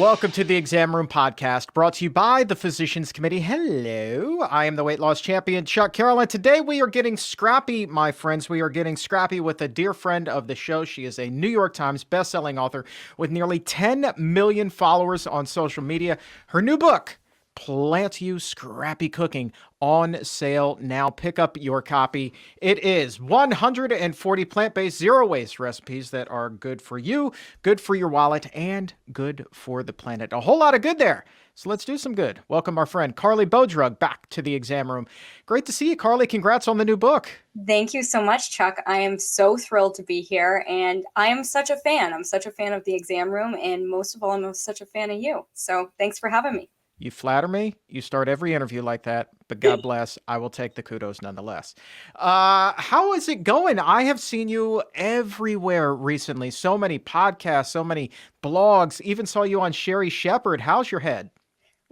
Welcome to the Exam Room Podcast, brought to you by the Physicians Committee. Hello, I am the weight loss champion, Chuck Carroll, and today we are getting scrappy, my friends. We are getting scrappy with a dear friend of the show. She is a New York Times bestselling author with nearly 10 million followers on social media. Her new book, PlantYou, Scrappy Cooking, on sale now. Pick up your copy. It is 140 plant-based zero-waste recipes that are good for you, good for your wallet, and good for the planet. A whole lot of good there. So let's do some good. Welcome our friend Carleigh Bodrug back to the Exam Room. Great to see you, Carleigh. Congrats on the new book. Thank you so much, Chuck. I am so thrilled to be here, and I am such a fan. I'm such a fan of the Exam Room, and most of all, I'm such a fan of you. So thanks for having me. You flatter me. You start every interview like that, but God bless. I will take the kudos nonetheless. How is it going? I have seen you everywhere recently. So many podcasts, so many blogs, even saw you on Sherri Shepard. How's your head?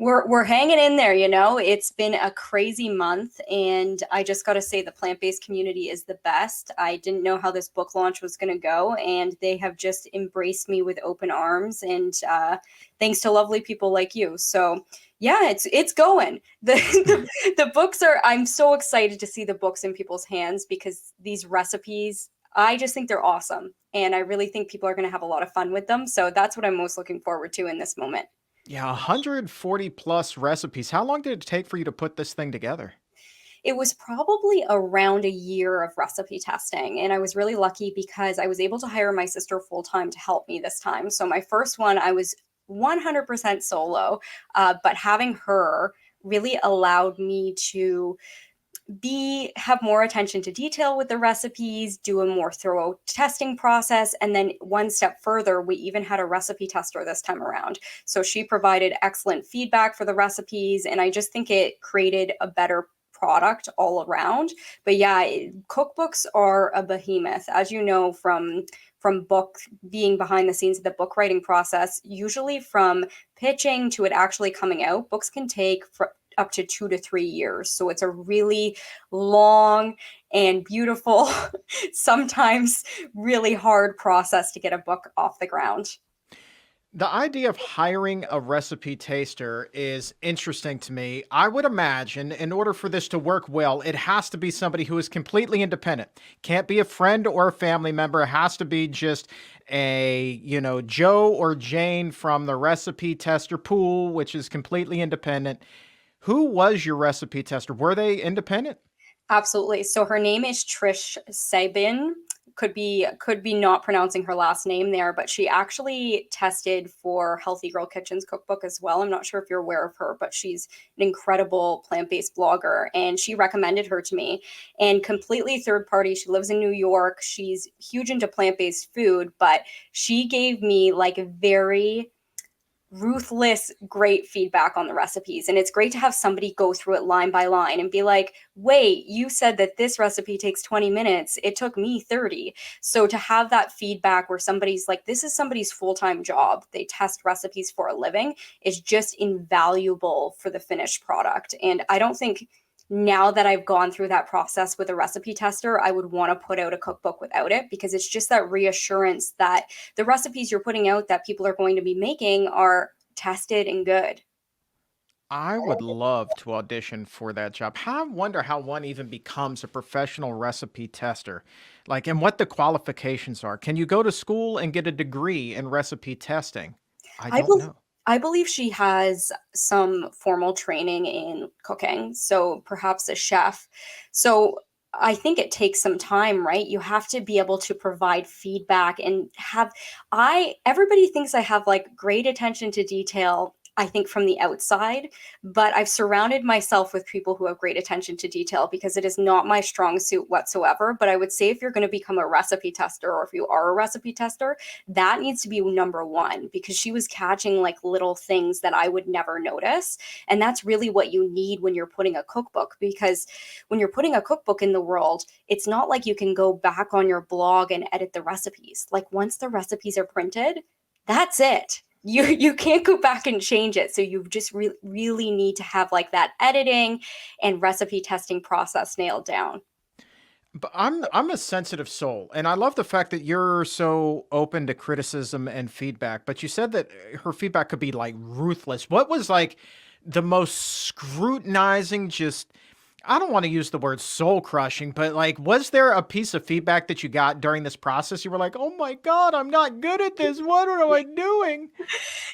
We're hanging in there, you know. It's been a crazy month, and I just got to say the plant-based community is the best. I didn't know how this book launch was going to go, and they have just embraced me with open arms, and thanks to lovely people like you. So yeah, it's going. The books are, I'm so excited to see the books in people's hands because these recipes, I just think they're awesome, and I really think people are going to have a lot of fun with them. So that's what I'm most looking forward to in this moment. Yeah, 140 plus recipes. How long did it take for you to put this thing together? It was probably around a year of recipe testing. And I was really lucky because I was able to hire my sister full time to help me this time. So my first one, I was 100% solo, but having her really allowed me to have more attention to detail with the recipes, do a more thorough testing process. And then one step further, we even had a recipe tester this time around. So she provided excellent feedback for the recipes. And I just think it created a better product all around. But yeah, cookbooks are a behemoth, as you know, from book being behind the scenes of the book writing process. Usually from pitching to it actually coming out, books can take up to 2 to 3 years. So it's a really long and beautiful, sometimes really hard process to get a book off the ground. The idea of hiring a recipe taster is interesting to me. I would imagine in order for this to work well, it has to be somebody who is completely independent. Can't be a friend or a family member. It has to be just a, Joe or Jane from the recipe tester pool, which is completely independent. Who was your recipe tester? Were they independent? Absolutely. So her name is Trish Sabin. Could be not pronouncing her last name there, but she actually tested for Healthy Girl Kitchen's cookbook as well. I'm not sure if you're aware of her, but she's an incredible plant-based blogger, and she recommended her to me. And completely third party, she lives in New York. She's huge into plant-based food, but she gave me like a very ruthless, great feedback on the recipes. And it's great to have somebody go through it line by line and be like, wait, you said that this recipe takes 20 minutes. It took me 30. So to have that feedback where somebody's like, this is somebody's full-time job, they test recipes for a living, is just invaluable for the finished product. And I don't think now that I've gone through that process with a recipe tester, I would want to put out a cookbook without it, because it's just that reassurance that the recipes you're putting out that people are going to be making are tested and good. I would love to audition for that job. I wonder how one even becomes a professional recipe tester, and what the qualifications are. Can you go to school and get a degree in recipe testing? I don't know. I believe she has some formal training in cooking, so perhaps a chef. So I think it takes some time, right? You have to be able to provide feedback and everybody thinks I have like great attention to detail, I think, from the outside, but I've surrounded myself with people who have great attention to detail because it is not my strong suit whatsoever. But I would say if you're going to become a recipe tester, or if you are a recipe tester, that needs to be number one, because she was catching like little things that I would never notice. And that's really what you need when you're putting a cookbook, because when you're putting a cookbook in the world, it's not like you can go back on your blog and edit the recipes. Like once the recipes are printed, that's it. You can't go back and change it. So you just really need to have like that editing and recipe testing process nailed down. But I'm a sensitive soul, and I love the fact that you're so open to criticism and feedback. But you said that her feedback could be like ruthless. What was like the most scrutinizing, just I don't want to use the word soul crushing, but like, was there a piece of feedback that you got during this process? You were like, oh my God, I'm not good at this. What am I doing?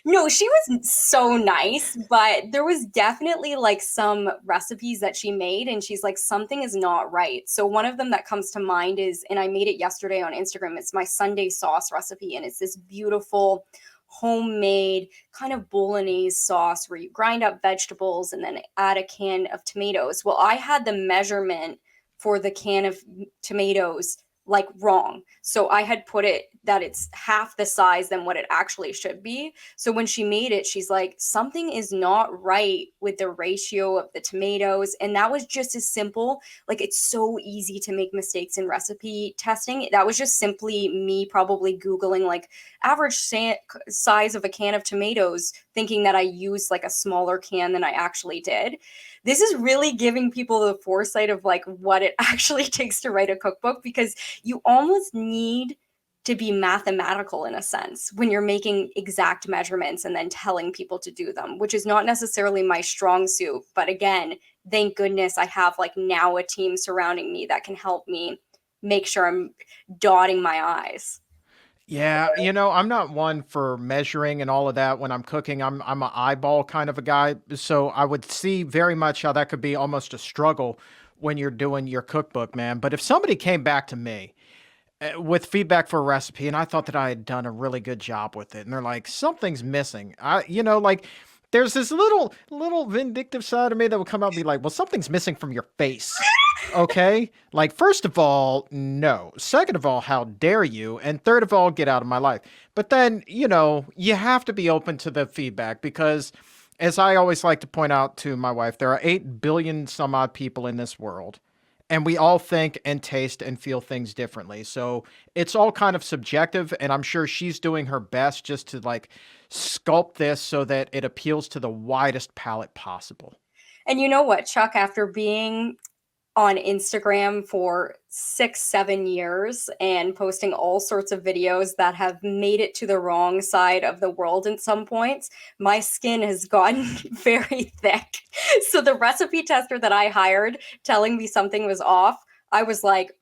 No, she was so nice, but there was definitely like some recipes that she made, and she's like, something is not right. So one of them that comes to mind is, and I made it yesterday on Instagram, it's my Sunday sauce recipe, and it's this beautiful homemade kind of bolognese sauce where you grind up vegetables and then add a can of tomatoes. Well, I had the measurement for the can of tomatoes like wrong. So I had put it that it's half the size than what it actually should be. So when she made it, she's like, something is not right with the ratio of the tomatoes. And that was just as simple. Like, it's so easy to make mistakes in recipe testing. That was just simply me probably Googling like average size of a can of tomatoes, thinking that I used like a smaller can than I actually did. This is really giving people the foresight of like what it actually takes to write a cookbook, because you almost need to be mathematical in a sense when you're making exact measurements and then telling people to do them, which is not necessarily my strong suit. But again, thank goodness I have like now a team surrounding me that can help me make sure I'm dotting my I's. Yeah, I'm not one for measuring and all of that when I'm cooking. I'm an eyeball kind of a guy, so I would see very much how that could be almost a struggle when you're doing your cookbook, man. But if somebody came back to me with feedback for a recipe and I thought that I had done a really good job with it and they're like something's missing. Like there's this little vindictive side of me that would come out and be like, "Well, something's missing from your face." Okay? Like first of all, no. Second of all, how dare you? And third of all, get out of my life. But then, you have to be open to the feedback because as I always like to point out to my wife, there are 8 billion some odd people in this world and we all think and taste and feel things differently. So it's all kind of subjective. And I'm sure she's doing her best just to like sculpt this so that it appeals to the widest palette possible. And you know what, Chuck, after being on Instagram for 6, 7 years and posting all sorts of videos that have made it to the wrong side of the world at some points, my skin has gotten very thick. So the recipe tester that I hired telling me something was off, I was like,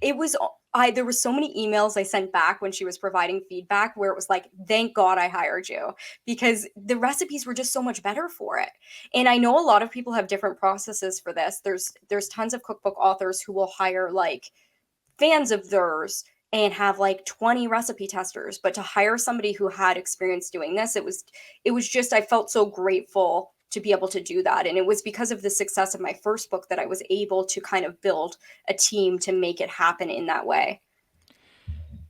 it was I there were so many emails I sent back when she was providing feedback where it was like, thank God I hired you, because the recipes were just so much better for it. And I know a lot of people have different processes for this. There's tons of cookbook authors who will hire like fans of theirs and have like 20 recipe testers, but to hire somebody who had experience doing this, it was just, I felt so grateful to be able to do that. And it was because of the success of my first book that I was able to kind of build a team to make it happen in that way.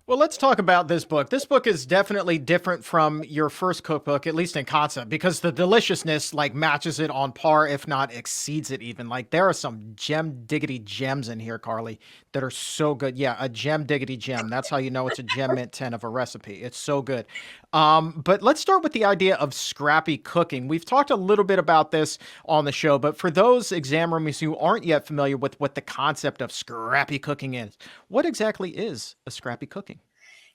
Well, let's talk about this book. This book is definitely different from your first cookbook, at least in concept, because the deliciousness like matches it on par, if not exceeds it even. Like there are some gem diggity gems in here, Carleigh, that are so good. Yeah, a gem diggity gem. That's how you know it's a gem mint 10 of a recipe. It's so good. But let's start with the idea of scrappy cooking. We've talked a little bit about this on the show, but for those exam roomies who aren't yet familiar with what the concept of scrappy cooking is, what exactly is a scrappy cooking?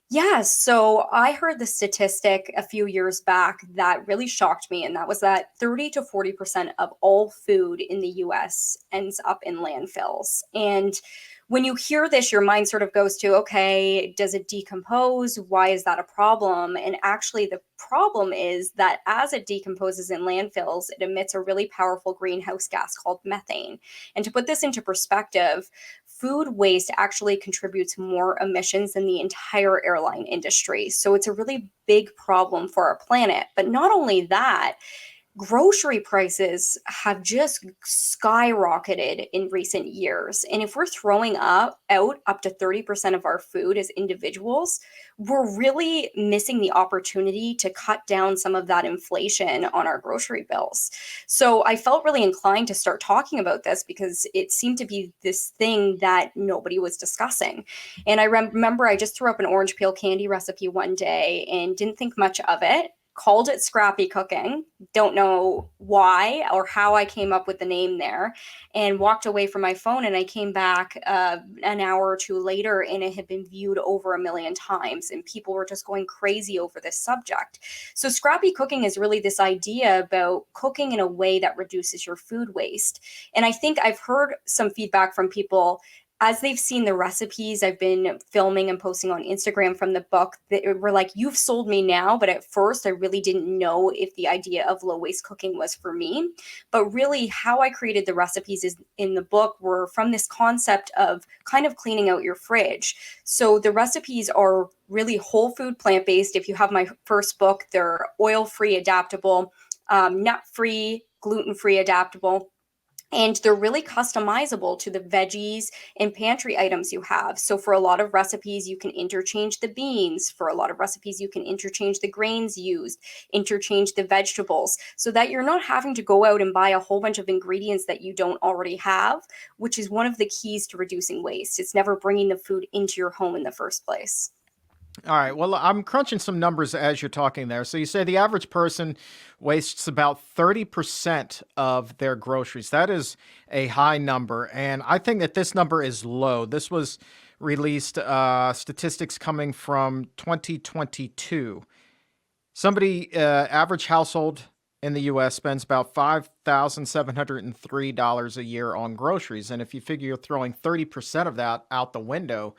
Yeah, so I heard the statistic a few years back that really shocked me, and that was that 30 to 40% of all food in the US ends up in landfills. And when you hear this, your mind sort of goes to, okay, does it decompose? Why is that a problem? And actually, the problem is that as it decomposes in landfills, it emits a really powerful greenhouse gas called methane. And to put this into perspective, food waste actually contributes more emissions than the entire airline industry. So it's a really big problem for our planet. But not only that, grocery prices have just skyrocketed in recent years. And if we're throwing out up to 30% of our food as individuals, we're really missing the opportunity to cut down some of that inflation on our grocery bills. So I felt really inclined to start talking about this because it seemed to be this thing that nobody was discussing. And I remember I just threw up an orange peel candy recipe one day and didn't think much of it. called it Scrappy Cooking. Don't know why or how I came up with the name there, and walked away from my phone. And I came back an hour or two later, and it had been viewed over 1 million times, and people were just going crazy over this subject. So Scrappy Cooking is really this idea about cooking in a way that reduces your food waste. And I think I've heard some feedback from people as they've seen the recipes I've been filming and posting on Instagram from the book, that were like, you've sold me now. But at first, I really didn't know if the idea of low waste cooking was for me. But really, how I created the recipes is in the book were from this concept of kind of cleaning out your fridge. So the recipes are really whole food, plant-based. If you have my first book, they're oil-free, adaptable, nut-free, gluten-free, adaptable. And they're really customizable to the veggies and pantry items you have. So for a lot of recipes, you can interchange the beans. For a lot of recipes, you can interchange the grains used, interchange the vegetables, so that you're not having to go out and buy a whole bunch of ingredients that you don't already have, which is one of the keys to reducing waste. It's never bringing the food into your home in the first place. All right. Well, I'm crunching some numbers as you're talking there. So you say the average person wastes about 30% of their groceries. That is a high number. And I think that this number is low. This was released statistics coming from 2022. Somebody, average household in the US spends about $5,703 a year on groceries. And if you figure you're throwing 30% of that out the window,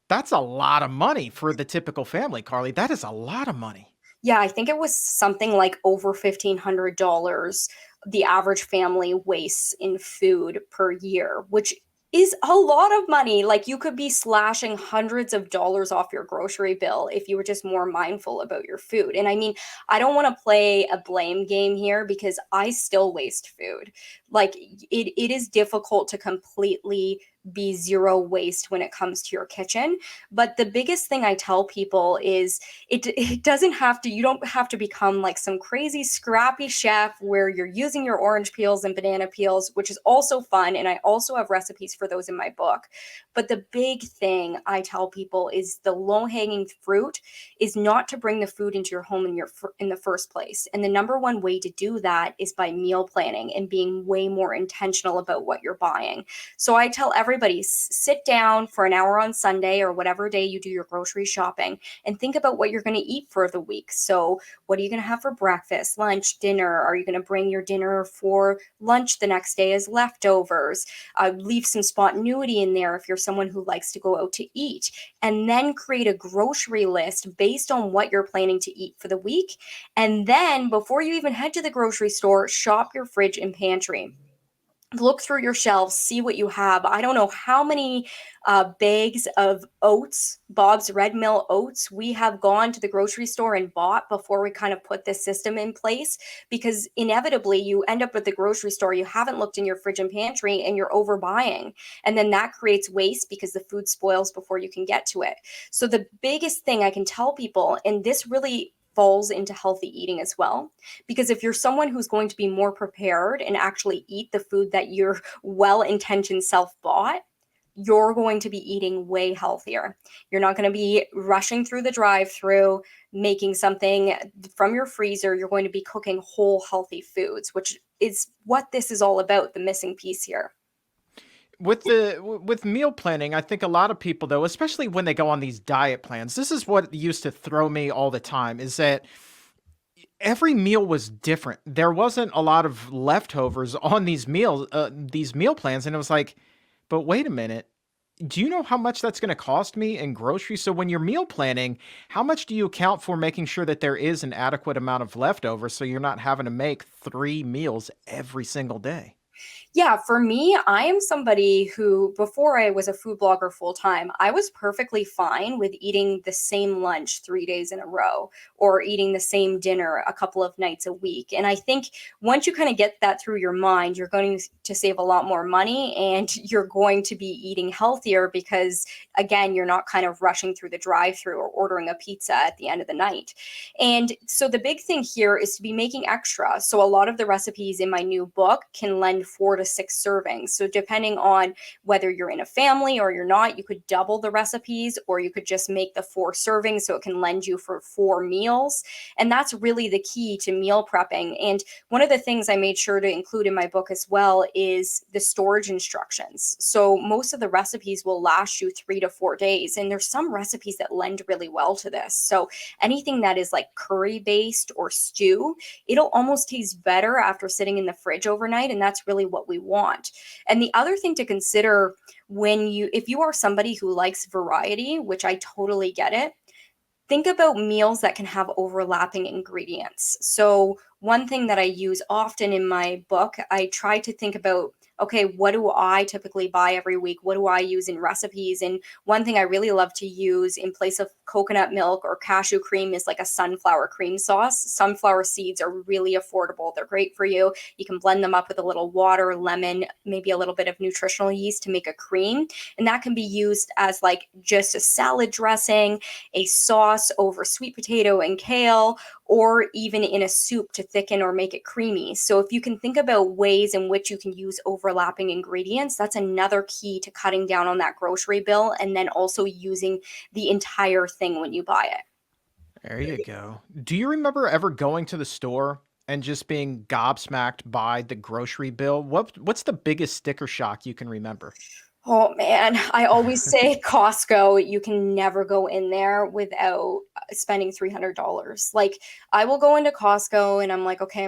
that's a lot of money for the typical family, Carleigh. That is a lot of money. Yeah, I think it was something like over $1,500 the average family wastes in food per year, which is a lot of money. Like, you could be slashing hundreds of dollars off your grocery bill if you were just more mindful about your food. And I mean, I don't want to play a blame game here, because I still waste food. Like, it is difficult to completely be zero waste when it comes to your kitchen. But the biggest thing I tell people is it doesn't have to, you don't have to become like some crazy scrappy chef where you're using your orange peels and banana peels, which is also fun. And I also have recipes for those in my book. But the big thing I tell people is the low-hanging fruit is not to bring the food into your home in the first place. And the number one way to do that is by meal planning and being way more intentional about what you're buying. So I tell everybody, sit down for an hour on Sunday or whatever day you do your grocery shopping and think about what you're going to eat for the week. So what are you going to have for breakfast, lunch, dinner? Are you going to bring your dinner for lunch the next day as leftovers? Leave some spontaneity in there if you're someone who likes to go out to eat, and then create a grocery list based on what you're planning to eat for the week. And then before you even head to the grocery store, shop your fridge and pantry. Look through your shelves, see what you have. I don't know how many bags of oats, Bob's Red Mill oats, we have gone to the grocery store and bought before we kind of put this system in place, because inevitably you end up at the grocery store, you haven't looked in your fridge and pantry, and you're overbuying. And then that creates waste because the food spoils before you can get to it. So the biggest thing I can tell people, and this really falls into healthy eating as well. Because if you're someone who's going to be more prepared and actually eat the food that your well-intentioned self bought, you're going to be eating way healthier. You're not going to be rushing through the drive-through, making something from your freezer. You're going to be cooking whole, healthy foods, which is what this is all about, the missing piece here. With meal planning, I think a lot of people, though, especially when they go on these diet plans, this is what used to throw me all the time, is that every meal was different. There wasn't a lot of leftovers on these meal plans, and it was like, but wait a minute. Do you know how much that's going to cost me in groceries? So when you're meal planning, how much do you account for making sure that there is an adequate amount of leftovers so you're not having to make 3 meals every single day? Yeah, for me, I am somebody who, before I was a food blogger full time, I was perfectly fine with eating the same lunch 3 days in a row, or eating the same dinner a couple of nights a week. And I think once you kind of get that through your mind, you're going to save a lot more money, and you're going to be eating healthier because, again, you're not kind of rushing through the drive-through or ordering a pizza at the end of the night. And so the big thing here is to be making extra. So a lot of the recipes in my new book can lend 4 to 6 servings. So depending on whether you're in a family or you're not, you could double the recipes, or you could just make the 4 servings so it can lend you for 4 meals. And that's really the key to meal prepping. And one of the things I made sure to include in my book as well is the storage instructions. So most of the recipes will last you 3 to 4 days. And there's some recipes that lend really well to this. So anything that is like curry based or stew, it'll almost taste better after sitting in the fridge overnight. And that's really what we want. And the other thing to consider if you are somebody who likes variety, which I totally get it, think about meals that can have overlapping ingredients. So one thing that I use often in my book, I try to think about, okay, what do I typically buy every week? What do I use in recipes? And one thing I really love to use in place of coconut milk or cashew cream is like a sunflower cream sauce. Sunflower seeds are really affordable. They're great for you. You can blend them up with a little water, lemon, maybe a little bit of nutritional yeast to make a cream. And that can be used as like just a salad dressing, a sauce over sweet potato and kale, or even in a soup to thicken or make it creamy. So if you can think about ways in which you can use overlapping ingredients, that's another key to cutting down on that grocery bill, and then also using the entire thing when you buy it. There you go. Do you remember ever going to the store and just being gobsmacked by the grocery bill? What's the biggest sticker shock you can remember? Oh man, I always say Costco, you can never go in there without spending $300. Like I will go into Costco and I'm like, okay,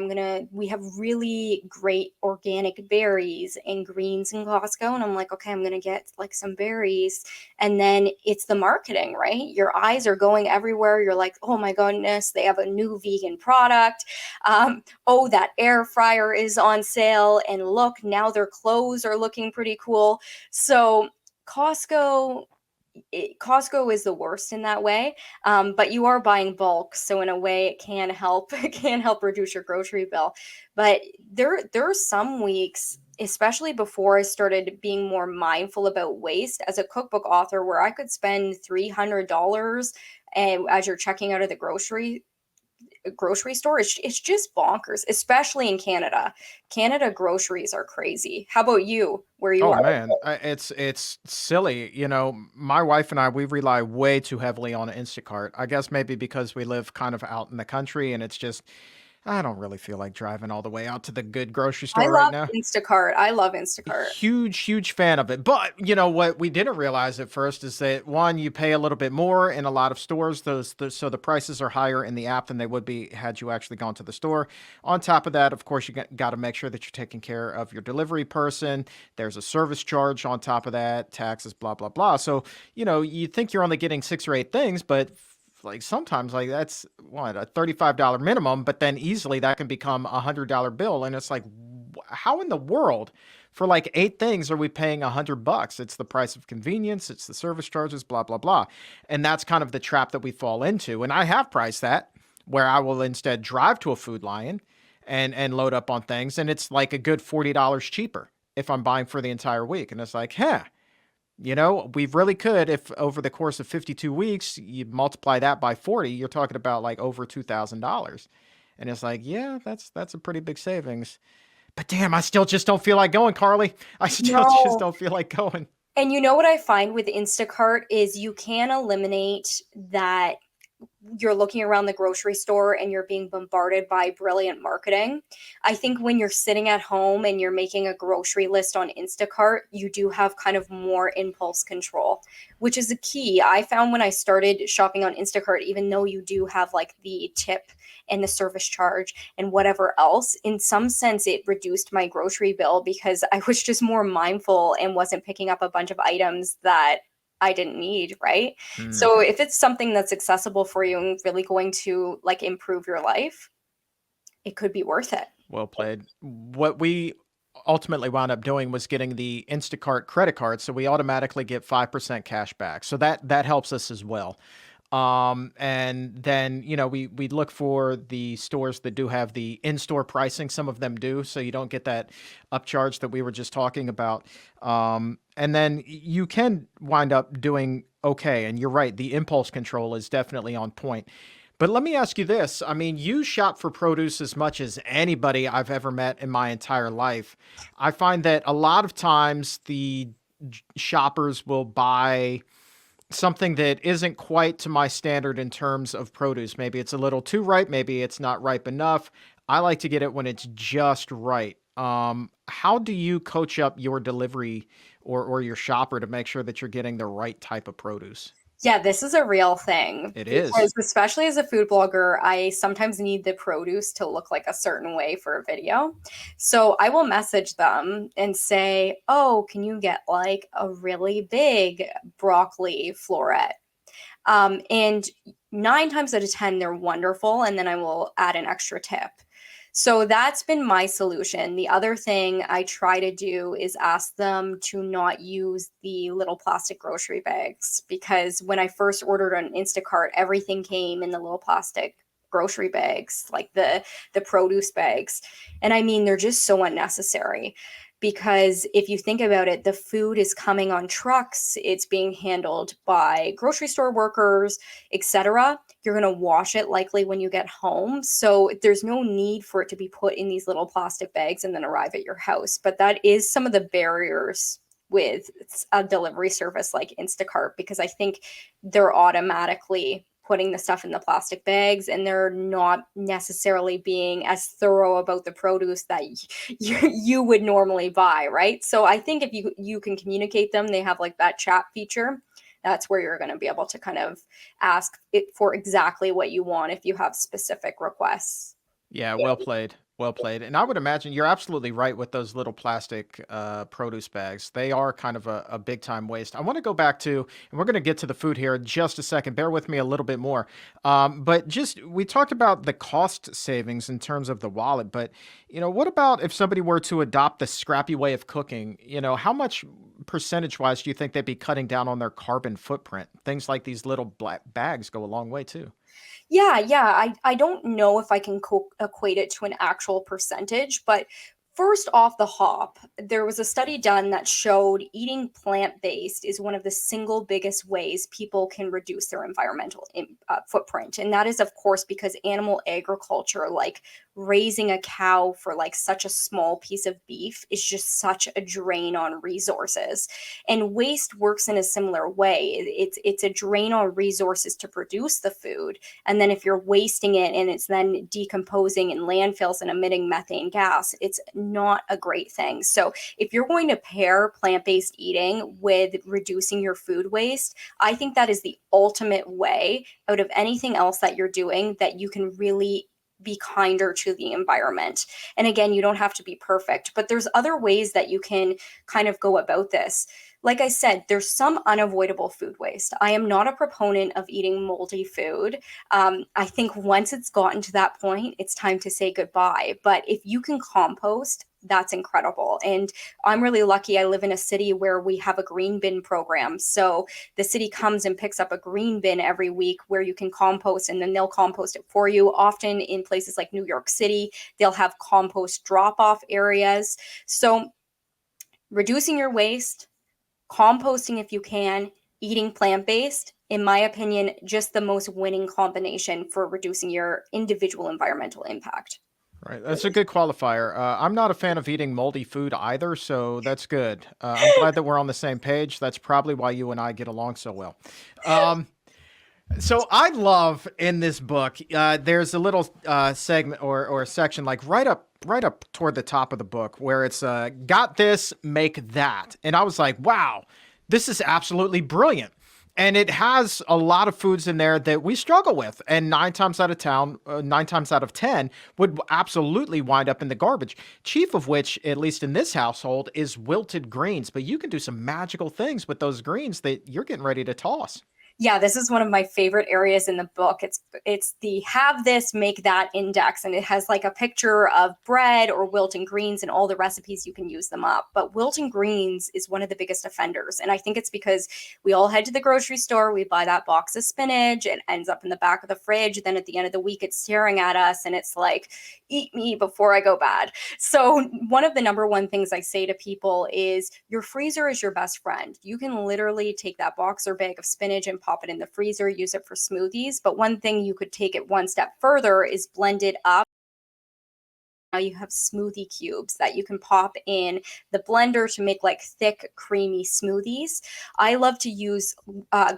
we have really great organic berries and greens in Costco. And I'm like, okay, I'm going to get like some berries. And then it's the marketing, right? Your eyes are going everywhere. You're like, oh my goodness, they have a new vegan product. Oh, that air fryer is on sale. And look, now their clothes are looking pretty cool. So Costco is the worst in that way, but you are buying bulk, so in a way it can help. It can help reduce your grocery bill. But there are some weeks, especially before I started being more mindful about waste as a cookbook author, where I could spend $300 and as you're checking out of the grocery store. It's just bonkers, especially in Canada. Canada groceries are crazy. How about you, where you Oh are? man, it's silly. You know, my wife and I, we rely way too heavily on Instacart. I guess maybe because we live kind of out in the country, and it's just I don't really feel like driving all the way out to the good grocery I store right love now. Instacart. I love Instacart. Huge fan of it. But you know what we didn't realize at first is that one, you pay a little bit more in a lot of stores. So the prices are higher in the app than they would be had you actually gone to the store. On top of that, of course, you got to make sure that you're taking care of your delivery person. There's a service charge on top of that, taxes, blah blah blah. So you know you think you're only getting 6 or 8 things, but like sometimes like that's what a $35 minimum, but then easily that can become $100 bill, and it's like how in the world for like 8 things are we paying $100? It's the price of convenience, it's the service charges, blah blah blah. And that's kind of the trap that we fall into. And I have priced that where I will instead drive to a Food Lion and load up on things, and it's like a good $40 cheaper if I'm buying for the entire week. And it's like, you know, we really could, if over the course of 52 weeks, you multiply that by 40, you're talking about like over $2,000. And it's like, yeah, that's a pretty big savings. But damn, I still just don't feel like going, Carleigh. I still just No. don't feel like going. And you know what I find with Instacart is you can eliminate that you're looking around the grocery store and you're being bombarded by brilliant marketing. I think when you're sitting at home and you're making a grocery list on Instacart, you do have kind of more impulse control, which is a key. I found when I started shopping on Instacart, even though you do have like the tip and the service charge and whatever else, in some sense, it reduced my grocery bill because I was just more mindful and wasn't picking up a bunch of items that I didn't need, right? Hmm. So if it's something that's accessible for you and really going to like improve your life, it could be worth it. Well played. What we ultimately wound up doing was getting the Instacart credit card, so we automatically get 5% cash back. So that helps us as well. And then, you know, we look for the stores that do have the in-store pricing. Some of them do, so you don't get that upcharge that we were just talking about. And then you can wind up doing okay. And you're right, the impulse control is definitely on point. But let me ask you this. I mean, you shop for produce as much as anybody I've ever met in my entire life. I find that a lot of times the shoppers will buy something that isn't quite to my standard in terms of produce. Maybe it's a little too ripe, maybe it's not ripe enough. I like to get it when it's just right. How do you coach up your delivery or your shopper to make sure that you're getting the right type of produce? Yeah, this is a real thing It is. because especially as a food blogger, I sometimes need the produce to look like a certain way for a video. So I will message them and say, "Oh, can you get like a really big broccoli floret?" And 9 times out of 10, they're wonderful. And then I will add an extra tip. So that's been my solution. The other thing I try to do is ask them to not use the little plastic grocery bags because when I first ordered on Instacart, everything came in the little plastic grocery bags, like the produce bags. And I mean, they're just so unnecessary because if you think about it, the food is coming on trucks, it's being handled by grocery store workers, etc. You're going to wash it likely when you get home. So there's no need for it to be put in these little plastic bags and then arrive at your house. But that is some of the barriers with a delivery service like Instacart because I think they're automatically putting the stuff in the plastic bags and they're not necessarily being as thorough about the produce that you would normally buy, right? So I think if you can communicate them, they have like that chat feature. That's where you're going to be able to kind of ask it for exactly what you want if you have specific requests. Yeah, well played. Well played. And I would imagine you're absolutely right with those little plastic produce bags. They are kind of a big time waste. I want to go back to, and we're going to get to the food here in just a second. Bear with me a little bit more. But just, we talked about the cost savings in terms of the wallet. But, what about if somebody were to adopt the scrappy way of cooking? How much percentage wise do you think they'd be cutting down on their carbon footprint? Things like these little black bags go a long way too. Yeah. I don't know if I can equate it to an actual percentage, but first off the hop, there was a study done that showed eating plant-based is one of the single biggest ways people can reduce their environmental footprint. And that is, of course, because animal agriculture, like raising a cow for like such a small piece of beef, is just such a drain on resources. And waste works in a similar way. It's a drain on resources to produce the food. And then if you're wasting it and it's then decomposing in landfills and emitting methane gas, it's not a great thing. So if you're going to pair plant-based eating with reducing your food waste, I think that is the ultimate way out of anything else that you're doing that you can really be kinder to the environment. And again, you don't have to be perfect, but there's other ways that you can kind of go about this. Like I said, there's some unavoidable food waste. I am not a proponent of eating moldy food. I think once it's gotten to that point, it's time to say goodbye. But if you can compost, that's incredible. And I'm really lucky. I live in a city where we have a green bin program. So the city comes and picks up a green bin every week where you can compost and then they'll compost it for you. Often in places like New York City, they'll have compost drop-off areas. So reducing your waste, composting if you can, eating plant-based, in my opinion, just the most winning combination for reducing your individual environmental impact. Right. That's a good qualifier. I'm not a fan of eating moldy food either, so that's good. I'm glad that we're on the same page. That's probably why you and I get along so well. Um, so I love in this book, there's a little segment or a section like right up toward the top of the book where it's got this, make that. And I was like, wow, this is absolutely brilliant. And it has a lot of foods in there that we struggle with. And 9 times out of 10 would absolutely wind up in the garbage. Chief of which, at least in this household, is wilted greens. But you can do some magical things with those greens that you're getting ready to toss. Yeah, this is one of my favorite areas in the book. It's the have this, make that index, and it has like a picture of bread or wilting greens and all the recipes you can use them up. But wilting greens is one of the biggest offenders, and I think it's because we all head to the grocery store, we buy that box of spinach, it ends up in the back of the fridge, then at the end of the week it's staring at us and it's like, eat me before I go bad. So one of the number one things I say to people is your freezer is your best friend. You can literally take that box or bag of spinach and pop it in the freezer, use it for smoothies. But one thing you could take it one step further is blend it up. Now you have smoothie cubes that you can pop in the blender to make like thick, creamy smoothies. I love to use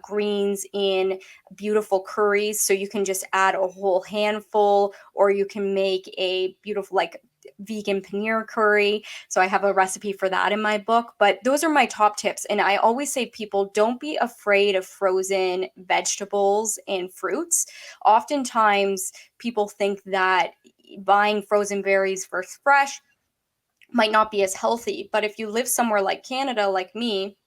greens in beautiful curries. So you can just add a whole handful, or you can make a beautiful, like, vegan paneer curry. So I have a recipe for that in my book. But those are my top tips. And I always say, people, don't be afraid of frozen vegetables and fruits. Oftentimes people think that buying frozen berries first fresh might not be as healthy. But if you live somewhere like Canada, like me,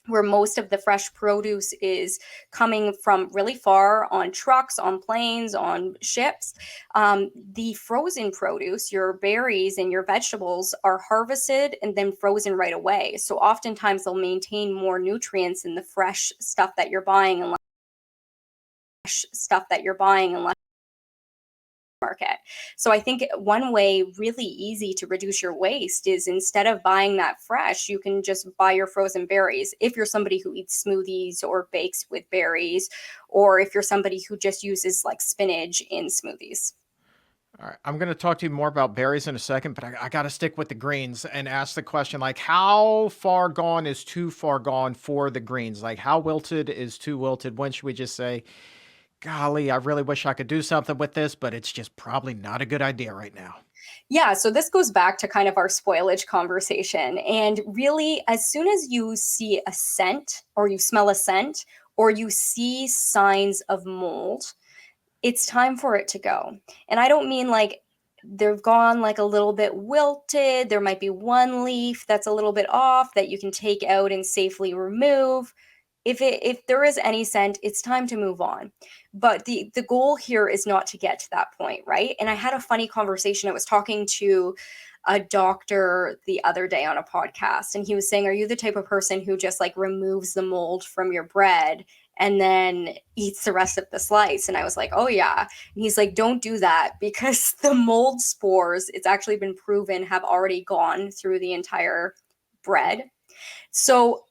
where most of the fresh produce is coming from really far on trucks, on planes, on ships, the frozen produce, your berries and your vegetables, are harvested and then frozen right away. So oftentimes they'll maintain more nutrients in the fresh stuff that you're buying, and less market. So I think one way really easy to reduce your waste is, instead of buying that fresh, you can just buy your frozen berries. If you're somebody who eats smoothies or bakes with berries, or if you're somebody who just uses like spinach in smoothies. All right, I'm going to talk to you more about berries in a second, but I got to stick with the greens and ask the question, like, how far gone is too far gone for the greens? Like, how wilted is too wilted? When should we just say, golly, I really wish I could do something with this, but it's just probably not a good idea right now? Yeah, so this goes back to kind of our spoilage conversation. And really, as soon as you see a scent, or you smell a scent, or you see signs of mold, it's time for it to go. And I don't mean like they've gone like a little bit wilted. There might be one leaf that's a little bit off that you can take out and safely remove. If there is any scent, it's time to move on. But the goal here is not to get to that point, right? And I had a funny conversation. I was talking to a doctor the other day on a podcast, and he was saying, are you the type of person who just like removes the mold from your bread and then eats the rest of the slice? And I was like, oh yeah. And he's like, don't do that, because the mold spores, it's actually been proven, have already gone through the entire bread. So,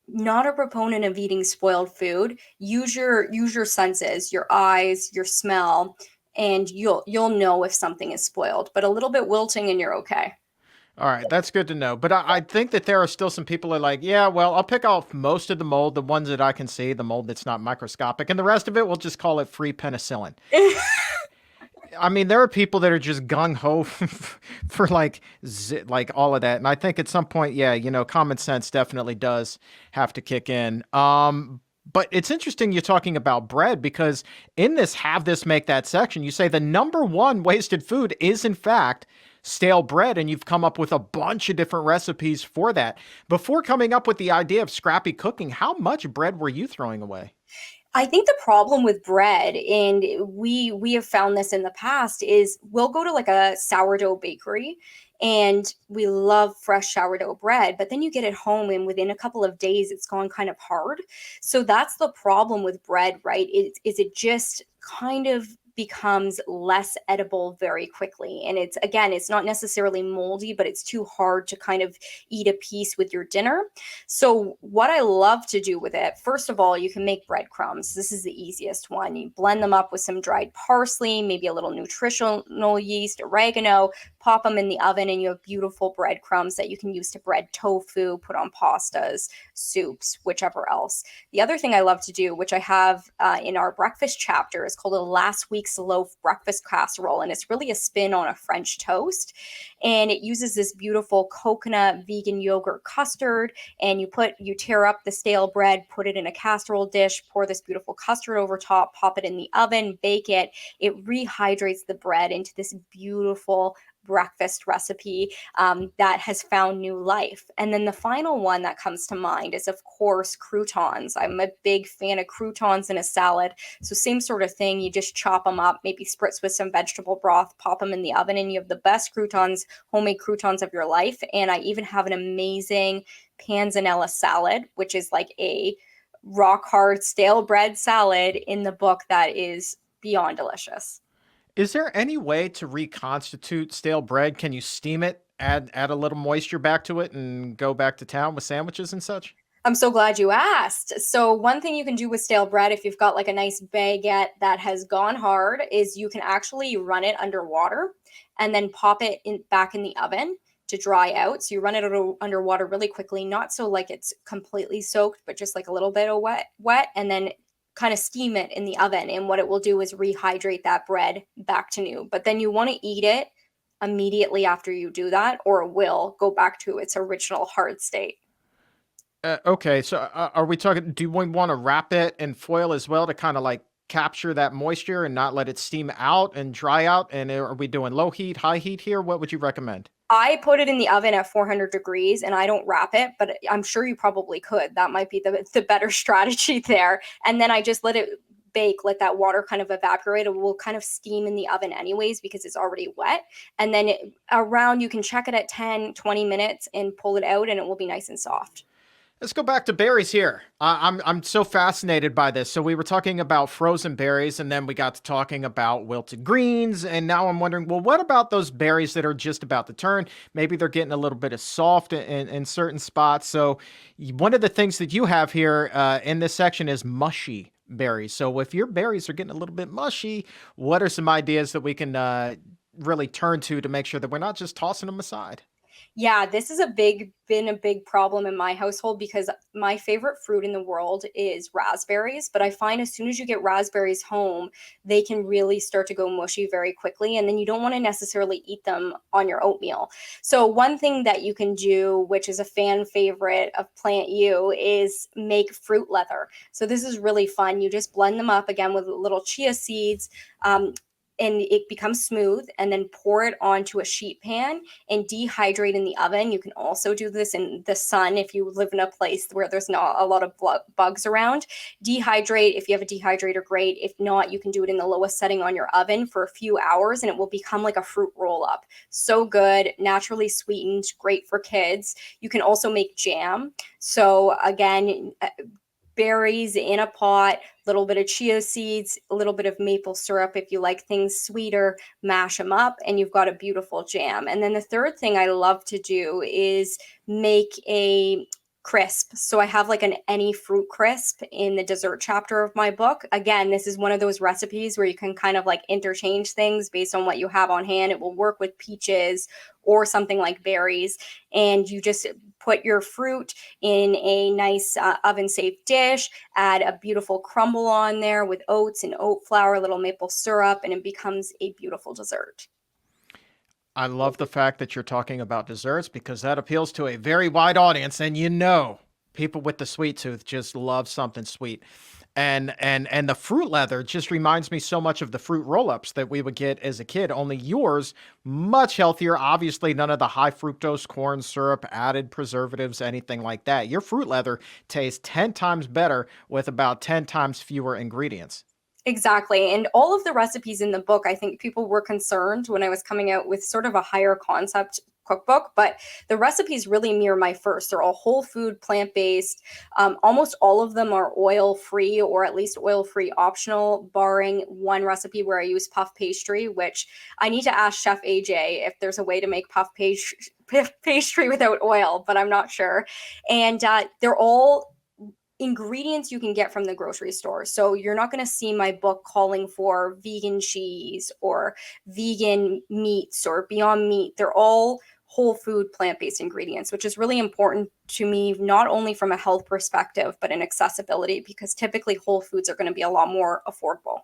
not a proponent of eating spoiled food. Use your senses, your eyes, your smell, and you'll know if something is spoiled. But a little bit wilting and you're okay. All right, that's good to know. But I think that there are still some people who are like, yeah, well, I'll pick off most of the mold, the ones that I can see, the mold that's not microscopic, and the rest of it, we'll just call it free penicillin. I mean, there are people that are just gung ho for like all of that, and I think at some point, yeah, common sense definitely does have to kick in. But it's interesting you're talking about bread, because in this have this make that section, you say the number one wasted food is in fact stale bread, and you've come up with a bunch of different recipes for that. Before coming up with the idea of scrappy cooking, how much bread were you throwing away? I think the problem with bread, and we have found this in the past, is we'll go to like a sourdough bakery and we love fresh sourdough bread, but then you get it home and within a couple of days it's gone kind of hard. So that's the problem with bread, right? Is it just kind of becomes less edible very quickly. And it's, again, it's not necessarily moldy, but it's too hard to kind of eat a piece with your dinner. So what I love to do with it, first of all, you can make breadcrumbs. This is the easiest one. You blend them up with some dried parsley, maybe a little nutritional yeast, oregano, pop them in the oven, and you have beautiful breadcrumbs that you can use to bread tofu, put on pastas, soups, whichever else. The other thing I love to do, which I have in our breakfast chapter, is called a last week's loaf breakfast casserole. And it's really a spin on a French toast. And it uses this beautiful coconut vegan yogurt custard. And you tear up the stale bread, put it in a casserole dish, pour this beautiful custard over top, pop it in the oven, bake it. It rehydrates the bread into this beautiful breakfast recipe that has found new life. And then the final one that comes to mind is, of course, croutons. I'm a big fan of croutons in a salad. So same sort of thing. You just chop them up, maybe spritz with some vegetable broth, pop them in the oven, and you have the best croutons, homemade croutons of your life. And I even have an amazing panzanella salad, which is like a rock hard stale bread salad in the book that is beyond delicious. Is there any way to reconstitute stale bread? Can you steam it, add a little moisture back to it, and go back to town with sandwiches and such? I'm so glad you asked. So, one thing you can do with stale bread, if you've got like a nice baguette that has gone hard, is you can actually run it under water and then pop it back in the oven to dry out. So, you run it under water really quickly, not so like it's completely soaked, but just like a little bit of wet, and then kind of steam it in the oven. And what it will do is rehydrate that bread back to new. But then you want to eat it immediately after you do that, or it will go back to its original hard state. Okay, so are we talking? Do we want to wrap it in foil as well to kind of like capture that moisture and not let it steam out and dry out? And are we doing low heat, high heat here? What would you recommend? I put it in the oven at 400 degrees and I don't wrap it, but I'm sure you probably could. That might be the better strategy there. And then I just let it bake, let that water kind of evaporate. It will kind of steam in the oven anyways because it's already wet. And then around, you can check it at 10, 20 minutes and pull it out and it will be nice and soft. Let's go back to berries here. I'm so fascinated by this. So we were talking about frozen berries, and then we got to talking about wilted greens, and now I'm wondering, well, what about those berries that are just about to turn? Maybe they're getting a little bit of soft in certain spots. So one of the things that you have here in this section is mushy berries. So if your berries are getting a little bit mushy, what are some ideas that we can really turn to make sure that we're not just tossing them aside? Yeah, this is been a big problem in my household because my favorite fruit in the world is raspberries, but I find as soon as you get raspberries home, they can really start to go mushy very quickly, and then you don't want to necessarily eat them on your oatmeal. So one thing that you can do, which is a fan favorite of PlantYou, is make fruit leather. So this is really fun. You just blend them up again with little chia seeds, and it becomes smooth, and then pour it onto a sheet pan and dehydrate in the oven. You can also do this in the sun if you live in a place where there's not a lot of bugs around. Dehydrate. If you have a dehydrator, great. If not, you can do it in the lowest setting on your oven for a few hours and it will become like a fruit roll up. So good, naturally sweetened, great for kids. You can also make jam. So again, berries in a pot, little bit of chia seeds, a little bit of maple syrup. If you like things sweeter, mash them up and you've got a beautiful jam. And then the third thing I love to do is make a crisp. So I have like an any fruit crisp in the dessert chapter of my book. Again, this is one of those recipes where you can kind of like interchange things based on what you have on hand. It will work with peaches or something like berries. And you just put your fruit in a nice oven safe dish, add a beautiful crumble on there with oats and oat flour, a little maple syrup, and it becomes a beautiful dessert. I love the fact that you're talking about desserts because that appeals to a very wide audience. And people with the sweet tooth just love something sweet. And the fruit leather just reminds me so much of the fruit roll-ups that we would get as a kid, only yours much healthier. Obviously, none of the high fructose corn syrup, added preservatives, anything like that. Your fruit leather tastes 10 times better with about 10 times fewer ingredients. Exactly. And all of the recipes in the book, I think people were concerned when I was coming out with sort of a higher concept cookbook, but the recipes really mirror my first. They're all whole food, plant-based. Almost all of them are oil-free or at least oil-free optional, barring one recipe where I use puff pastry, which I need to ask Chef AJ if there's a way to make pastry without oil, but I'm not sure. And they're all ingredients you can get from the grocery store. So you're not going to see my book calling for vegan cheese or vegan meats or Beyond Meat. They're all whole food, plant-based ingredients, which is really important to me, not only from a health perspective, but in accessibility, because typically whole foods are going to be a lot more affordable.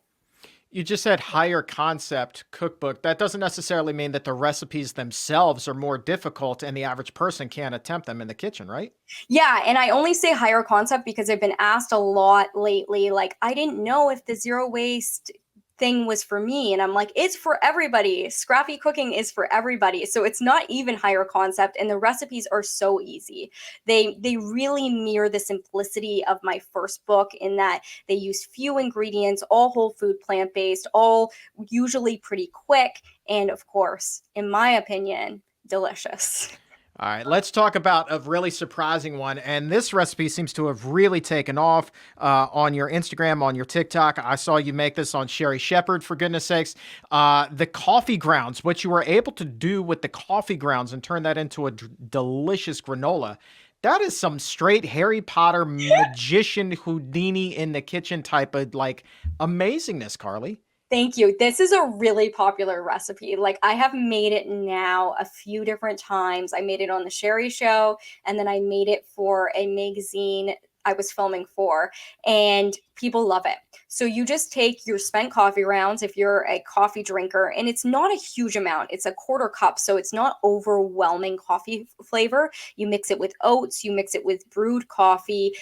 You just said higher concept cookbook. That doesn't necessarily mean that the recipes themselves are more difficult and the average person can't attempt them in the kitchen, right? Yeah, and I only say higher concept because I've been asked a lot lately, like, I didn't know if the zero waste thing was for me. And I'm like, it's for everybody. Scrappy cooking is for everybody. So it's not even higher concept. And the recipes are so easy. They really mirror the simplicity of my first book in that they use few ingredients, all whole food, plant-based, all usually pretty quick. And of course, in my opinion, delicious. All right, let's talk about a really surprising one. And this recipe seems to have really taken off on your Instagram, on your TikTok. I saw you make this on Sherri Shepard, for goodness sakes. The coffee grounds, what you were able to do with the coffee grounds and turn that into a delicious granola. That is some straight Harry Potter magician Houdini in the kitchen type of like amazingness, Carleigh. Thank you. This is a really popular recipe. Like I have made it now a few different times. I made it on the Sherri show, and then I made it for a magazine I was filming for, and people love it. So you just take your spent coffee grounds if you're a coffee drinker, and it's not a huge amount. It's a quarter cup, so it's not overwhelming coffee flavor. You mix it with oats, you mix it with brewed coffee,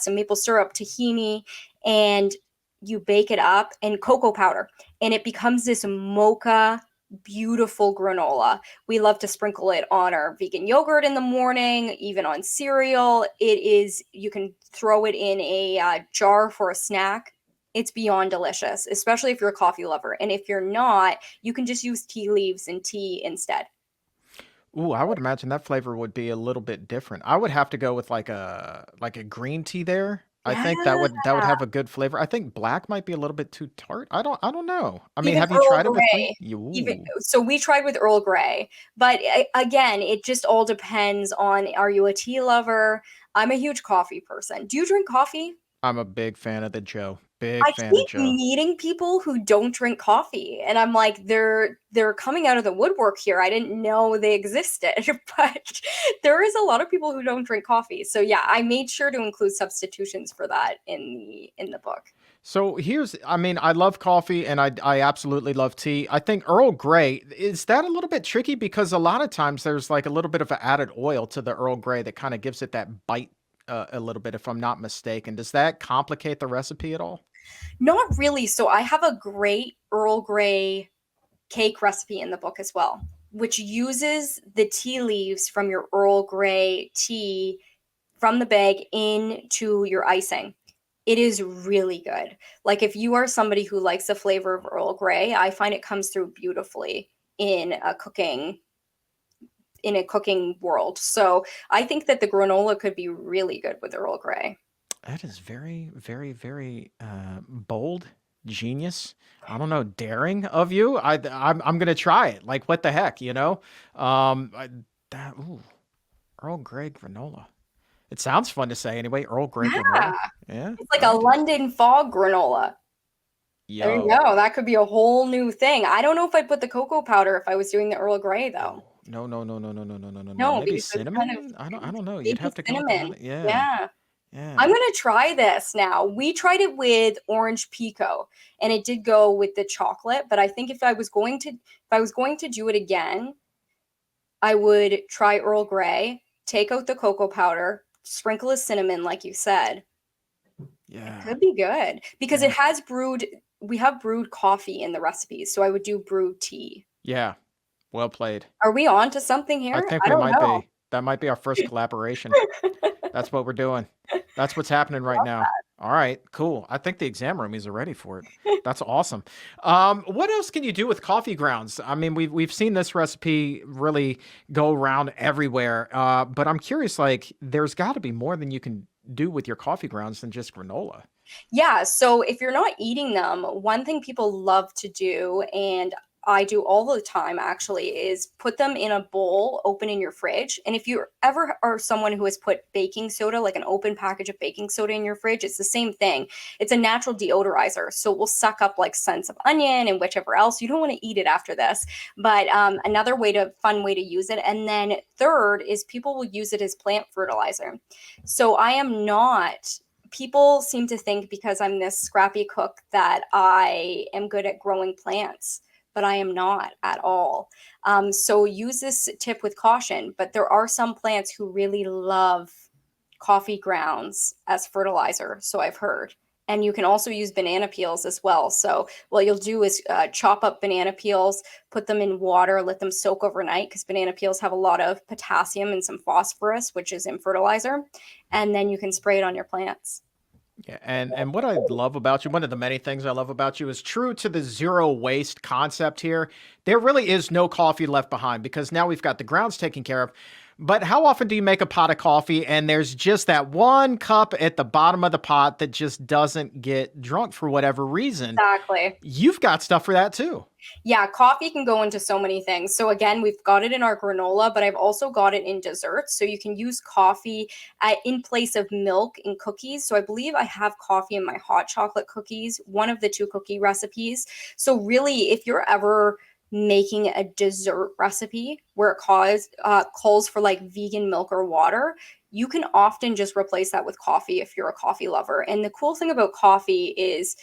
some maple syrup, tahini, and you bake it up, and cocoa powder, and it becomes this mocha beautiful granola. We love to sprinkle it on our vegan yogurt in the morning, even on cereal. It is, you can throw it in a jar for a snack. It's beyond delicious, especially if you're a coffee lover. And if you're not, you can just use tea leaves and tea instead. Ooh, I would imagine that flavor would be a little bit different. I would have to go with like a green tea there. I think Yeah. that would have a good flavor. I think black might be a little bit too tart. I don't know. I mean, Even have you Earl tried it with green? Grey. Even Ooh. so, we tried with Earl Grey, but again, it just all depends on, are you a tea lover? I'm a huge coffee person. Do you drink coffee? I'm a big fan of the Joe. Big I fan of keep Joe. meeting people who don't drink coffee, and I'm like, they're coming out of the woodwork here. I didn't know they existed, but there is a lot of people who don't drink coffee. So yeah, I made sure to include substitutions for that in the book. So here's, I mean, I love coffee and I absolutely love tea. I think Earl Grey, is that a little bit tricky? Because a lot of times there's like a little bit of an added oil to the Earl Grey that kind of gives it that bite a little bit, if I'm not mistaken. Does that complicate the recipe at all? Not really. So I have a great Earl Grey cake recipe in the book as well, which uses the tea leaves from your Earl Grey tea from the bag into your icing. It is really good. Like if you are somebody who likes the flavor of Earl Grey, I find it comes through beautifully in a cooking world. So I think that the granola could be really good with Earl Grey. That is very, very, very bold, genius. I don't know, daring of you. I'm gonna try it. Like what the heck, you know? Ooh, Earl Grey granola. It sounds fun to say anyway. Earl Grey Yeah. granola. Yeah, It's like all a right. London fog granola. There you Yo. go. That could be a whole new thing. I don't know if I'd put the cocoa powder if I was doing the Earl Grey though. Oh, no, no, no, no, no, no, no, no, no, no. No, Maybe because it's kind of cinnamon? I don't know. You'd maybe have to go with the cinnamon. honey. Yeah. Yeah. I'm Yeah. gonna try this now. We tried it with orange pico, and it did go with the chocolate. But I think if I was going to do it again, I would try Earl Grey, take out the cocoa powder, sprinkle of cinnamon, like you said. It Yeah. could be good because it Yeah. has brewed. We have brewed coffee in the recipes, so I would do brewed tea. Yeah. Well played. Are we on to something I here? think I we don't might know. be. That might be our first collaboration. That's what we're doing. That's what's happening right now. All right, cool. I think the exam roomies are ready for it. That's awesome. What else can you do with coffee grounds? I mean, we've seen this recipe really go around everywhere. But I'm curious, like, there's got to be more than you can do with your coffee grounds than just granola. Yeah, so if you're not eating them, one thing people love to do, and I do all the time actually, is put them in a bowl, open in your fridge. And if you ever are someone who has put baking soda, like an open package of baking soda in your fridge, it's the same thing. It's a natural deodorizer. So it will suck up like scents of onion and whichever else. You don't want to eat it after this. But another fun way to use it. And then third is people will use it as plant fertilizer. So I am not people seem to think because I'm this scrappy cook that I am good at growing plants, but I am not at all. So use this tip with caution, but there are some plants who really love coffee grounds as fertilizer. So I've heard. And you can also use banana peels as well. So what you'll do is chop up banana peels, put them in water, let them soak overnight because banana peels have a lot of potassium and some phosphorus, which is in fertilizer. And then you can spray it on your plants. Yeah, and what I love about you, one of the many things I love about you is true to the zero waste concept here. There really is no coffee left behind because now we've got the grounds taken care of. But how often do you make a pot of coffee and there's just that one cup at the bottom of the pot that just doesn't get drunk for whatever reason? Exactly. You've got stuff for that too. Yeah, coffee can go into so many things. So again, we've got it in our granola, but I've also got it in desserts. So you can use coffee in place of milk in cookies. So I believe I have coffee in my hot chocolate cookies, one of the two cookie recipes. So really, if you're ever making a dessert recipe where it calls for like vegan milk or water, you can often just replace that with coffee if you're a coffee lover. And the cool thing about coffee is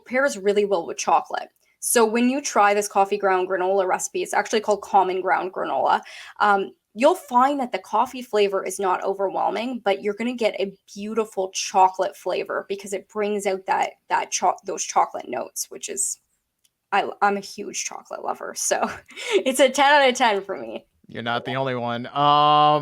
pairs really well with chocolate. So when you try this coffee ground granola recipe, it's actually called common ground granola. You'll find that the coffee flavor is not overwhelming, but you're going to get a beautiful chocolate flavor because it brings out those chocolate notes, which is I'm a huge chocolate lover, so it's a 10 out of 10 for me. You're not the only one.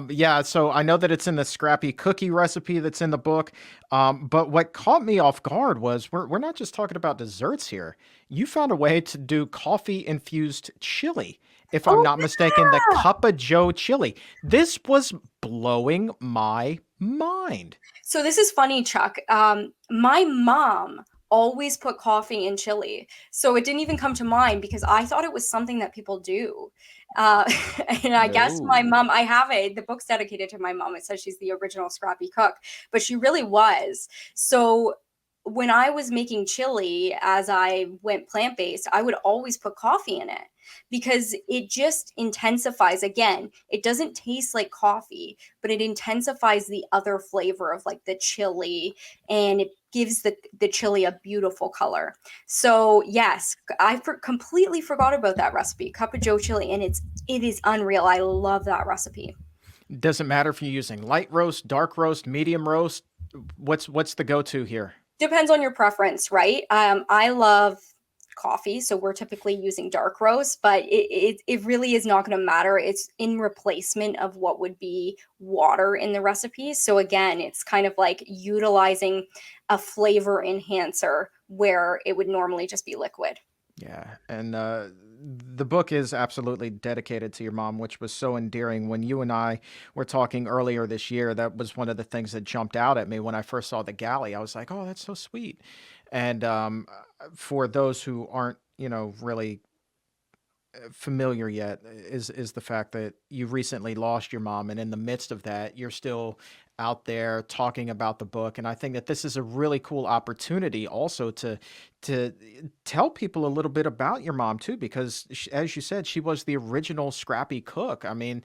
Yeah, so I know that it's in the Scrappy Cookie recipe that's in the book. But what caught me off guard was we're not just talking about desserts here. You found a way to do coffee infused chili, if I'm Oh, not mistaken, the Cup of Joe chili. This was blowing my mind. so this is funny, Chuck. My mom always put coffee in chili, so it didn't even come to mind because I thought it was something that people do. Uh, and I guess my No. mom, I have the book's dedicated to my mom. It says she's the original Scrappy cook, but she really was. So when I was making chili, as I went plant based, I would always put coffee in it because it just intensifies. Again, it doesn't taste like coffee, but it intensifies the other flavor of like the chili, and it gives the chili a beautiful color. So yes, completely forgot about that recipe, Cup of Joe chili, and it is unreal. I love that recipe. Doesn't matter if you're using light roast, dark roast, medium roast. What's the go-to here? Depends on your preference, right? I love coffee, so we're typically using dark roast, but it really is not going to matter. It's in replacement of what would be water in the recipe. So again, it's kind of like utilizing a flavor enhancer where it would normally just be liquid. Yeah, and the book is absolutely dedicated to your mom, which was so endearing. When you and I were talking earlier this year, that was one of the things that jumped out at me when I first saw the galley. I was like, "Oh, that's so sweet." And for those who aren't, really familiar yet is the fact that you recently lost your mom, and in the midst of that you're still out there talking about the book. And I think that this is a really cool opportunity also to tell people a little bit about your mom too, because as you said, she was the original Scrappy cook. I mean,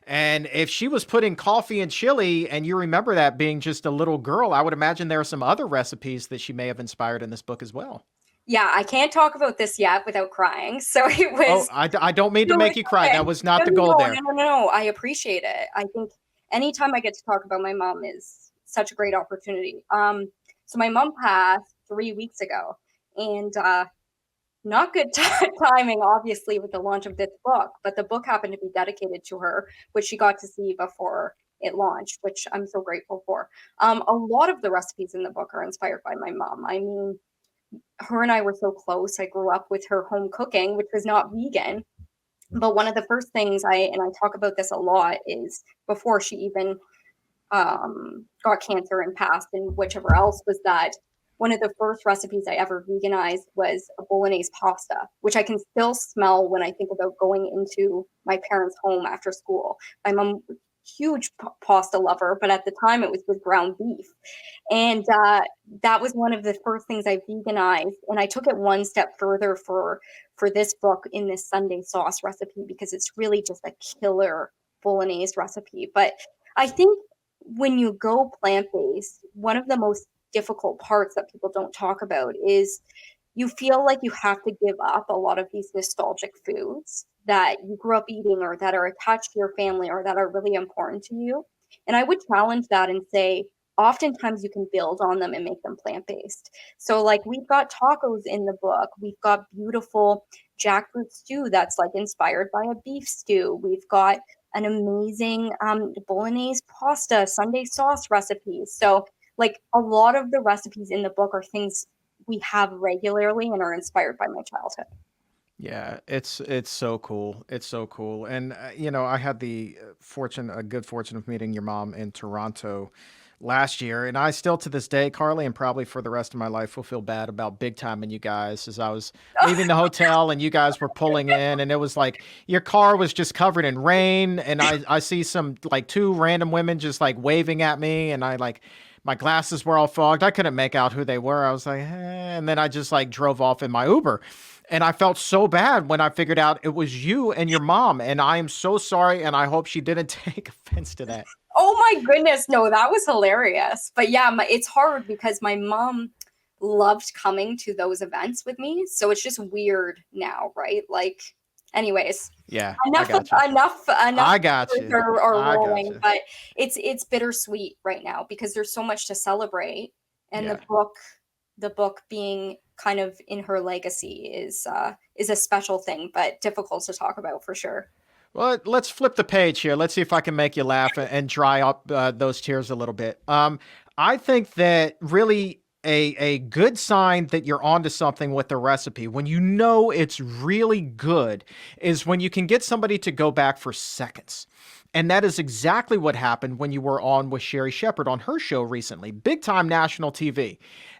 and if she was putting coffee and chili and you remember that being just a little girl, I would imagine there are some other recipes that she may have inspired in this book as well. Yeah, I can't talk about this yet without crying. So it Oh, was I don't mean to no, make it's you cry. okay. That was not No, the no, goal no, no, there. no, no. I appreciate it. I think anytime I get to talk about my mom is such a great opportunity. So my mom passed 3 weeks ago, and not good timing, obviously, with the launch of this book. But the book happened to be dedicated to her, which she got to see before it launched, which I'm so grateful for. A lot of the recipes in the book are inspired by my mom. I mean, her and I were so close. I grew up with her home cooking, which was not vegan. But one of the first things I talk about this a lot is before she even got cancer and passed and whichever else was that one of the first recipes I ever veganized was a bolognese pasta, which I can still smell when I think about going into my parents' home after school. My mom, huge pasta lover, but at the time it was with ground beef. And that was one of the first things I veganized. And I took it one step further for this book in this Sunday sauce recipe because it's really just a killer bolognese recipe. But I think when you go plant-based, one of the most difficult parts that people don't talk about is you feel like you have to give up a lot of these nostalgic foods that you grew up eating or that are attached to your family or that are really important to you. And I would challenge that and say, oftentimes you can build on them and make them plant based. So, like, we've got tacos in the book, we've got beautiful jackfruit stew that's like inspired by a beef stew, we've got an amazing bolognese pasta, Sunday sauce recipes. So, like, a lot of the recipes in the book are things we have regularly and are inspired by my childhood. Yeah, it's so cool. It's so cool. And I had the good fortune of meeting your mom in Toronto last year, and I still to this day, Carleigh, and probably for the rest of my life, will feel bad about big time and you guys as I was leaving the hotel and you guys were pulling in, and it was like your car was just covered in rain, and I see some like two random women just like waving at me, and I like my glasses were all fogged. I couldn't make out who they were. I was like, and then I just like drove off in my Uber. And I felt so bad when I figured out it was you and your mom. And I am so sorry. And I hope she didn't take offense to that. Oh my goodness, no, that was hilarious. But yeah, it's hard because my mom loved coming to those events with me, so it's just weird now, right? Like, anyways, Yeah, I enough, got you. enough, I got you. are I got rolling. you. But it's bittersweet right now because there's so much to celebrate, and Yeah. the book being kind of in her legacy is a special thing, but difficult to talk about for sure. Well, let's flip the page here. Let's see if I can make you laugh and dry up those tears a little bit. I think that really a good sign that you're onto something with the recipe, when you know it's really good, is when you can get somebody to go back for seconds. And that is exactly what happened when you were on with Sherri Shepard on her show recently, big time national TV.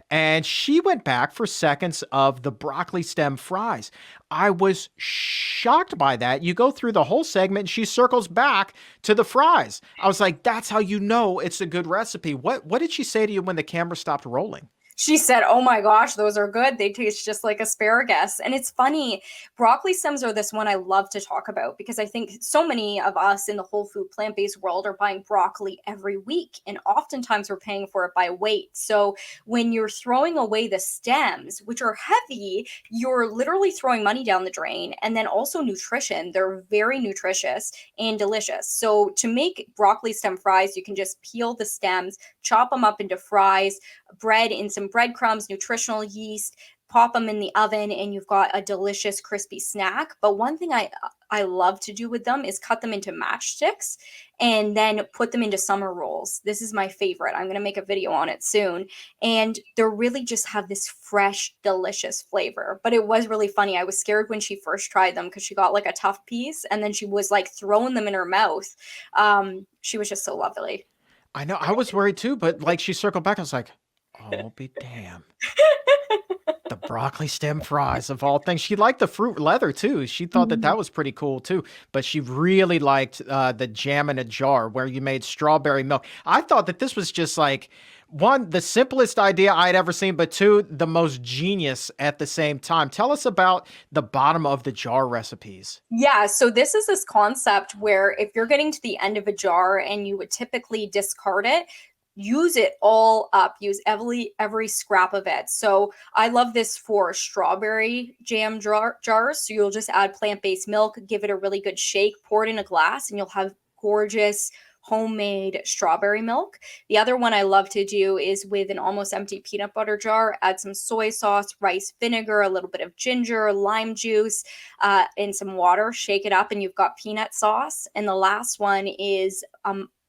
And she went back for seconds of the broccoli stem fries. I was shocked by that. You go through the whole segment, and she circles back to the fries. I was like, that's how you know it's a good recipe. What did she say to you when the camera stopped rolling? She said, "Oh my gosh, those are good. They taste just like asparagus." And it's funny, broccoli stems are this one I love to talk about because I think so many of us in the whole food plant-based world are buying broccoli every week, and oftentimes we're paying for it by weight. So when you're throwing away the stems, which are heavy, you're literally throwing money down the drain. And then also nutrition, they're very nutritious and delicious. So to make broccoli stem fries, you can just peel the stems, chop them up into fries, bread in some breadcrumbs, nutritional yeast, pop them in the oven, and you've got a delicious crispy snack. But one thing I love to do with them is cut them into matchsticks and then put them into summer rolls. This is my favorite. I'm going to make a video on it soon. And they really just have this fresh, delicious flavor. But it was really funny. I was scared when she first tried them because she got like a tough piece and then she was like throwing them in her mouth. She was just so lovely. I know, I was worried too, but like she circled back. I was like, oh, be damn. The broccoli stem fries of all things. She liked the fruit leather too. She thought that that was pretty cool too. But she really liked the jam in a jar where you made strawberry milk. I thought that this was just like one, the simplest idea I'd ever seen, but two, the most genius at the same time. Tell us about the bottom of the jar recipes. Yeah, so this is this concept where if you're getting to the end of a jar and you would typically discard it, use it all up, use every scrap of it. So I love this for strawberry jam jars. So you'll just add plant-based milk, give it a really good shake, pour it in a glass, and you'll have gorgeous homemade strawberry milk. The other one I love to do is with an almost empty peanut butter jar, add some soy sauce, rice vinegar, a little bit of ginger, lime juice, and some water, shake it up, and you've got peanut sauce. And the last one is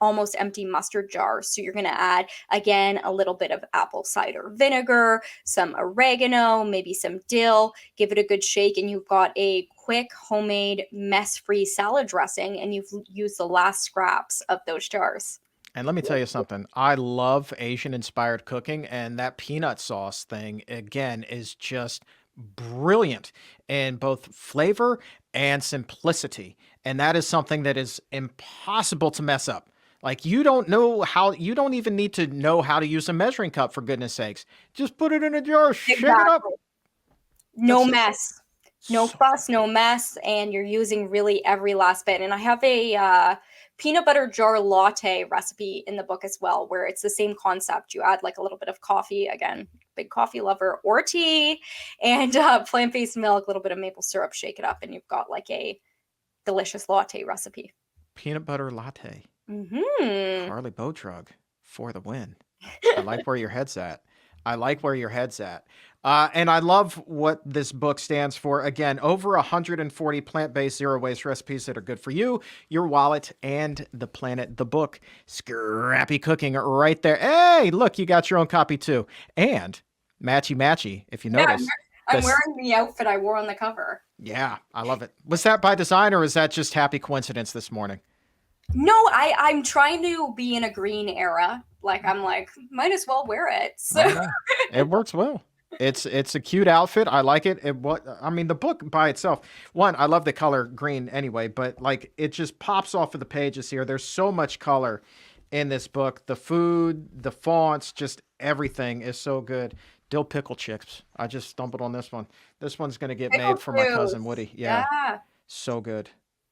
almost empty mustard jar. So you're going to add, again, a little bit of apple cider vinegar, some oregano, maybe some dill, give it a good shake, and you've got a quick homemade mess-free salad dressing, and you've used the last scraps of those jars. And let me tell you something. I love Asian inspired cooking, and that peanut sauce thing, again, is just brilliant in both flavor and simplicity. And that is something that is impossible to mess up. Like you don't even need to know how to use a measuring cup, for goodness sakes. Just put it in a jar, shake it up. No mess. No fuss, no mess, and you're using really every last bit. And I have a peanut butter jar latte recipe in the book as well, where it's the same concept. You add like a little bit of coffee, again, big coffee lover, or tea, and plant-based milk, a little bit of maple syrup, shake it up, and you've got like a delicious latte recipe. Peanut butter latte. Mm-hmm. Carleigh Bodrug for the win. I like where your head's at. I like where your head's at. And I love what this book stands for. Again, over 140 plant-based zero-waste recipes that are good for you, your wallet, and the planet. The book, Scrappy Cooking, right there. Hey, look, you got your own copy too. And matchy-matchy, if you notice. I'm wearing the outfit I wore on the cover. Yeah, I love it. Was that by design or is that just happy coincidence this morning? No, I'm trying to be in a green era. Like I'm like, might as well wear it. So I know. It works well. It's a cute outfit. I like it. I mean the book by itself. One, I love the color green anyway, but like it just pops off of the pages here. There's so much color in this book. The food, the fonts, just everything is so good. Dill pickle chips. I just stumbled on this one. This one's gonna get pickle made for my cousin juice. Woody. Yeah, Yeah. so good.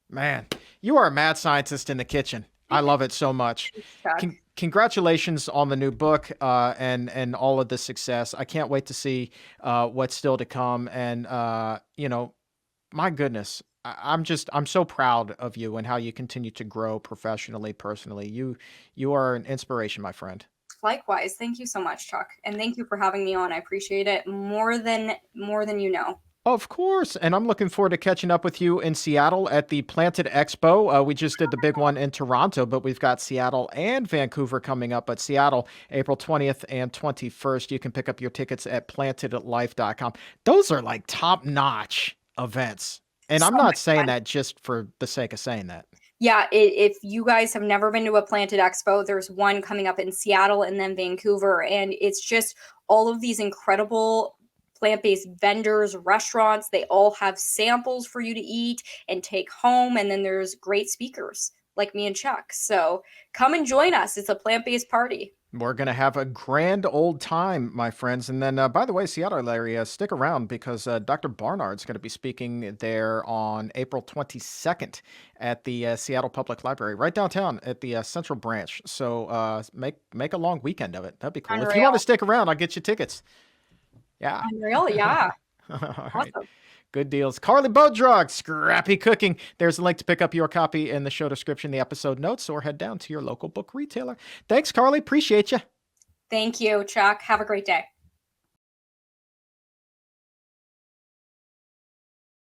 Man, you are a mad scientist in the kitchen. I love it so much. Chuck. Congratulations on the new book and all of the success. I can't wait to see what's still to come. And my goodness, I'm so proud of you and how you continue to grow professionally, personally. You are an inspiration, my friend. Likewise. Thank you so much, Chuck. And thank you for having me on. I appreciate it more than you know. Of course. And I'm looking forward to catching up with you in Seattle at the Planted Expo. We just did the big one in Toronto, but we've got Seattle and Vancouver coming up. But Seattle, April 20th and 21st. You can pick up your tickets at plantedlife.com. Those are like top notch events. And I'm So not much saying fun. that just for the sake of saying that. Yeah, if you guys have never been to a Planted Expo, there's one coming up in Seattle and then Vancouver. And it's just all of these incredible plant-based vendors, restaurants. They all have samples for you to eat and take home. And then there's great speakers like me and Chuck. So come and join us. It's a plant-based party. We're going to have a grand old time, my friends. And then, by the way, Seattle area, stick around because Dr. Barnard's going to be speaking there on April 22nd at the Seattle Public Library, right downtown at the Central Branch. So make a long weekend of it. That'd be cool. If you want Unreal. to stick around, I'll get you tickets. Yeah. Unreal. Yeah. All right. Awesome. Good deals. Carleigh Bodrug, Scrappy Cooking. There's a link to pick up your copy in the show description, the episode notes, or head down to your local book retailer. Thanks, Carleigh. Appreciate you. Thank you, Chuck. Have a great day.